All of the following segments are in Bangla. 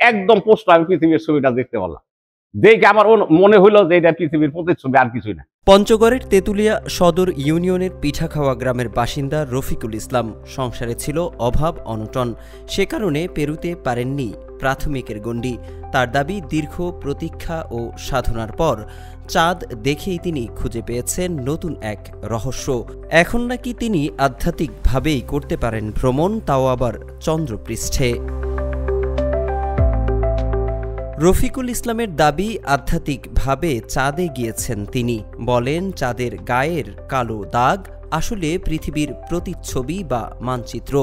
একদম পোস্ট আমি পৃথিবীর ছবিটা দেখতে পারলাম, দেখে আমার মনে হইলো যে এটা পৃথিবীর প্রতিচ্ছবি, আর কিছুই না। পঞ্চগড়ের তেঁতুলিয়া সদর ইউনিয়নের পিঠাখাওয়া গ্রামের বাসিন্দা রফিকুল ইসলাম সংসারে ছিল অভাব অনটন, সে কারণে পেরুতে পারেননি প্রাথমিকের গণ্ডি। তার দাবি, দীর্ঘ প্রতীক্ষা ও সাধনার পর চাঁদ দেখেই তিনি খুঁজে পেয়েছেন নতুন এক রহস্য। এখন নাকি তিনি আধ্যাত্মিকভাবেই করতে পারেন ভ্রমণ, তাও আবার চন্দ্রপৃষ্ঠে। রফিকুল ইসলামের দাবি, আধ্যাত্মিকভাবে চাঁদে গিয়েছেন তিনি। বলেন, চাঁদের গায়ের কালো দাগ আসলে পৃথিবীর প্রতিচ্ছবি বা মানচিত্র।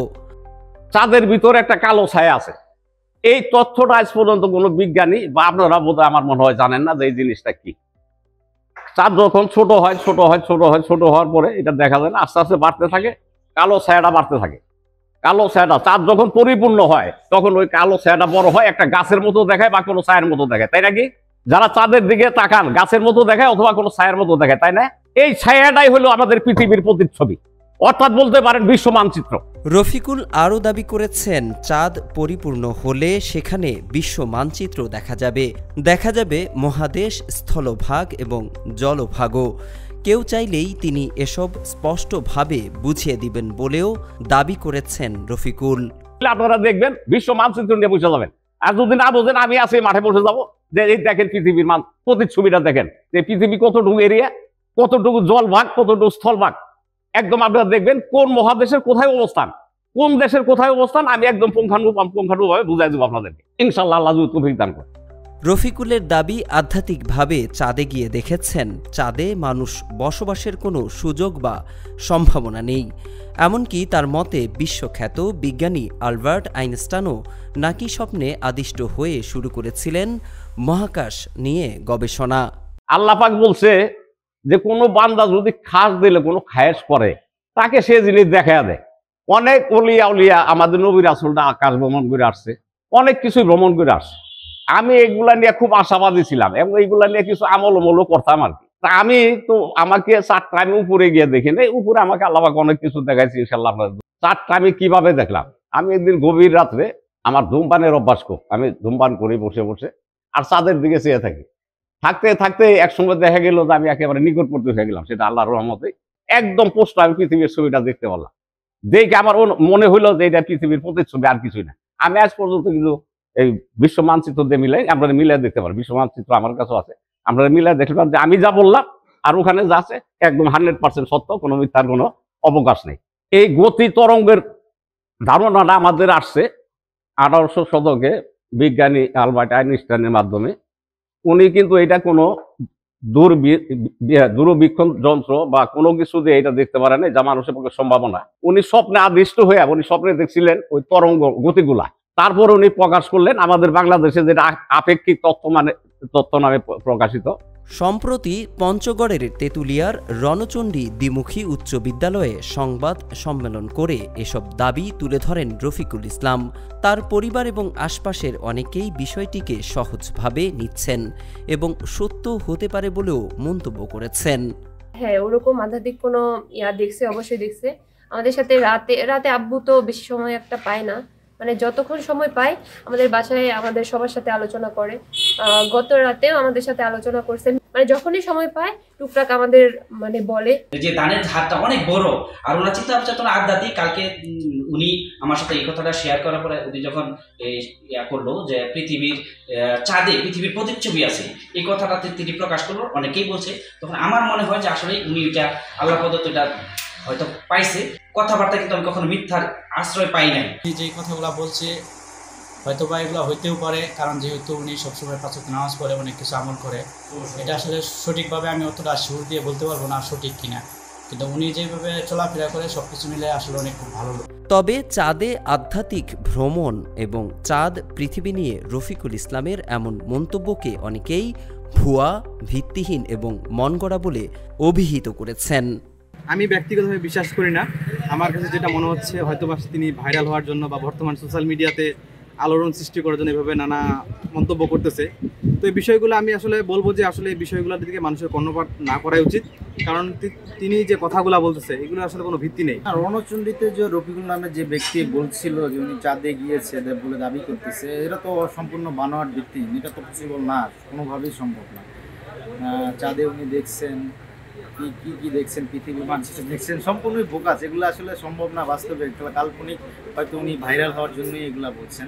চাঁদের ভিতরে একটা কালো ছায়া আছে, এই তথ্যটা আজ পর্যন্ত কোনো বিজ্ঞানী বা আপনারা বোধহয় আমার মনে হয় জানেন না যে এই জিনিসটা কি। চাঁদ যখন ছোট হয় ছোট হয় ছোট হয়, ছোট হওয়ার পরে এটা দেখা যায় না, আস্তে আস্তে বাড়তে থাকে, কালো ছায়াটা বাড়তে থাকে। কালো ছায়াটা চাঁদ যখন পরিপূর্ণ হয় তখন ওই কালো ছায়াটা বড় হয়, একটা গাছের মতো দেখায় বা কোনো ছায়ের মতো দেখায়, তাই নাকি? যারা চাঁদের দিকে তাকান গাছের মতো দেখায় অথবা কোনো ছায়ের মতো দেখায়, তাই না? এই ছায়াটাই হলো আমাদের পৃথিবীর প্রতিচ্ছবি, অর্থাৎ বলতে পারেন বিশ্ব মানচিত্র। রফিকুল আরও দাবি করেছেন, চাঁদ পরিপূর্ণ হলে সেখানে বিশ্ব মানচিত্র দেখা যাবে মহাদেশ, স্থলভাগ এবং জলভাগও। কেউ চাইলেই তিনি এসব স্পষ্টভাবে বুঝিয়ে দিবেন বলেও দাবি করেছেন রফিকুল। আপনারা দেখবেন বিশ্ব মানচিত্র নিয়ে বুঝে যাবেন, আর যদি না বোঝেন আমি আছি মাঠে বসে যাবো, যে এই দেখেন পৃথিবীর প্রতিচ্ছবিটা দেখেন, যে পৃথিবী কতটুকু এরিয়া, কতটুকু জলভাগ, কতটুকু স্থলভাগ, একদম আপনারা দেখবেন কোন মহাদেশের কোথায় অবস্থান, কোন দেশের কোথায় অবস্থান, আমি একদম পুঙ্খানুপুঙ্খানুভাবে বুঝাই দেবো আপনাদেরকে, ইনশাআল্লাহ আল্লাহ যদি তৌফিক দান করে। রফিকুলের দাবি, আধ্যাত্মিকভাবে চাঁদে গিয়ে দেখেছেন চাঁদে মানুষ বসবাসের কোনো সুযোগ বা সম্ভাবনা নেই। এমনকি তার মতে বিশ্বখ্যাত বিজ্ঞানী আলবার্ট আইনস্টাইনও নাকি স্বপ্নে আদিষ্ট হয়ে শুরু করেছিলেন মহাকাশ নিয়ে গবেষণা। আল্লাহ পাক বলছে যে কোনো বান্দা যদি খাস দিলে কোনো খায়েশ করে তাকে সে জিনিস দেখায়া দেয়। অনেক অলিয়া উলিয়া আমাদের নবী রাসূলরা আকাশ ভ্রমণ করে আসছে, অনেক কিছুই ভ্রমণ করে আসছে। আমি এগুলা নিয়ে খুব আশাবাদী ছিলাম এবং এইগুলা নিয়ে কিছু আমলও করতাম আর কি। তা আমি তো আমাকে চারটা আমি উপরে গিয়ে দেখি না, উপরে আমাকে আল্লাহ পাক অনেক কিছু দেখাইছি ইনশাআল্লাহ। চারটা আমি কিভাবে দেখলাম, আমি একদিন গভীর রাত্রে, আমার ধূমপানের অভ্যাস খুব, আমি ধূমপান করি বসে বসে আর চাঁদের দিকে চেয়ে থাকি। থাকতে থাকতে এক সময় দেখা গেল যে আমি একেবারে নিকটবর্তী হয়ে গেলাম, সেটা আল্লাহর রহমতে একদম পোস্ট আমি পৃথিবীর ছবিটা দেখতে পারলাম, দেখে আমার মনে হইলো যে এটা পৃথিবীর প্রতিচ্ছবি, আর কিছুই না। আমি আজ পর্যন্ত কিন্তু এই বিশ্ব মানচিত্র দিয়ে মিলাই, আপনারা মিলাই দেখতে পারেন, বিশ্ব মানচিত্র আমার কাছে আছে, আপনারা মিলাই দেখতে পারেন যে আমি যা বললাম আর ওখানে যা আছে একদম 100% সত্য, কোনো মিথ্যার কোনো অবকাশ নেই। এই গতি তরঙ্গের ধারণাটা আমাদের আসছে 1800 শতকে বিজ্ঞানী আলবার্ট আইনস্টাইনের মাধ্যমে। উনি কিন্তু এটা কোনো দূরবীক্ষণ যন্ত্র বা কোনো কিছু দিয়ে এটা দেখতে পারে না, যা মানুষের পক্ষে সম্ভাবনা। উনি স্বপ্নে আদিষ্ট হয়ে উনি স্বপ্নে দেখছিলেন ওই তরঙ্গ গতিগুলা, তারপর উনি প্রকাশ করলেন আমাদের বাংলাদেশে, যেটা আপেক্ষিক তত্ত্ব নামে প্রকাশিত। সম্প্রতি পঞ্চগড়ের তেঁতুলিয়ার রণচণ্ডী দ্বিমুখী উচ্চ বিদ্যালয়ে সংবাদ সম্মেলন করে এসব দাবি তুলে ধরেন রফিকুল ইসলাম। তার পরিবার এবং আশপাশের অনেকেই বিষয়টিকে সহজভাবে নিচ্ছেন এবং সত্য হতে পারে বলেও মন্তব্য করেছেন। হ্যাঁ, ওরকম আধ্যাত্মিক কোনো দেখছে, অবশ্যই দেখছে। আমাদের সাথে রাতে আব্বু তো বেশি সময় একটা পায় না, মানে যতক্ষণ সময় পায় আমাদের বাসায় আমাদের সবার সাথে আলোচনা করে। গত রাতেও আমাদের সাথে আলোচনা করছেন, মানে যখনই সময় পায় টুকটাক আমাদের মানে বলে যে দানের ধারটা অনেক বড়, আর ওনার চিন্তা চেতনা আধ্যাত্মিক। কালকে উনি আমার সাথে এই কথাটা শেয়ার করার পরে উনি যখন করলো যে পৃথিবীর চাঁদে পৃথিবীর প্রতিচ্ছবি আছে, এই কথাটা তিনি প্রকাশ করলো, অনেকেই বলছে, তখন আমার মনে হয় যে আসলে উনি এটা আল্লাহ পদ্ধতিটা হয়তো পাইছে। কথাবার্তা কিন্তু আমি কখনো মিথ্যার আশ্রয় পাই নাই। যে কথাগুলো বলছে হয়তো বা এগুলো হইতেও পারে, কারণ যেহেতু উনি সবসময় 5 ওয়াক্ত নামাজ পড়ে, অনেক কিছু আমল করে। এটা আসলে সঠিকভাবে আমি অতটা শিওর দিয়ে বলতে পারবো না সঠিক কিনা, কিন্তু উনি যেভাবে চলাফেরা করে সবকিছু মিলে আসলে অনেক খুব ভালো। তবে চাঁদে আধ্যাত্মিক ভ্রমণ এবং চাঁদ পৃথিবী নিয়ে রফিকুল ইসলামের এমন মন্তব্যকে অনেকেই ভুয়া, ভিত্তিহীন এবং মনগড়া বলে অভিহিত করেছেন। আমি ব্যক্তিগতভাবে বিশ্বাস করি না। আমার কাছে যেটা মনে হচ্ছে হয়তো বা তিনি ভাইরাল হওয়ার জন্য বা বর্তমান সোশ্যাল মিডিয়াতে আলোড়ন সৃষ্টি করার জন্য এভাবে নানা মন্তব্য করতেছে। তো এই বিষয়গুলো আমি আসলে বলবো যে আসলে এই বিষয়গুলোর দিকে মানুষের কর্ণপাত না করাই উচিত, কারণ তিনি যে কথাগুলো বলতেছে এগুলো আসলে কোনো ভিত্তি নেই। আর রণচণ্ডীতে যে রফিকুল নামে যে ব্যক্তি বলছিল যে উনি চাঁদে গিয়েছে বলে দাবি করতেছে, এটা তো সম্পূর্ণ বানোয়াট ভিত্তি, এটা তো পসিবল না, কোনোভাবেই সম্ভব না। চাঁদে উনি দেখছেন, কি দেখছেন, পৃথিবীর মানচিত্র দেখছেন, সম্পূর্ণই বোকাস, এগুলো আসলে সম্ভব না বাস্তবে, কাল্পনিক, হয়তো উনি ভাইরাল হওয়ার জন্যই এগুলা বলছেন।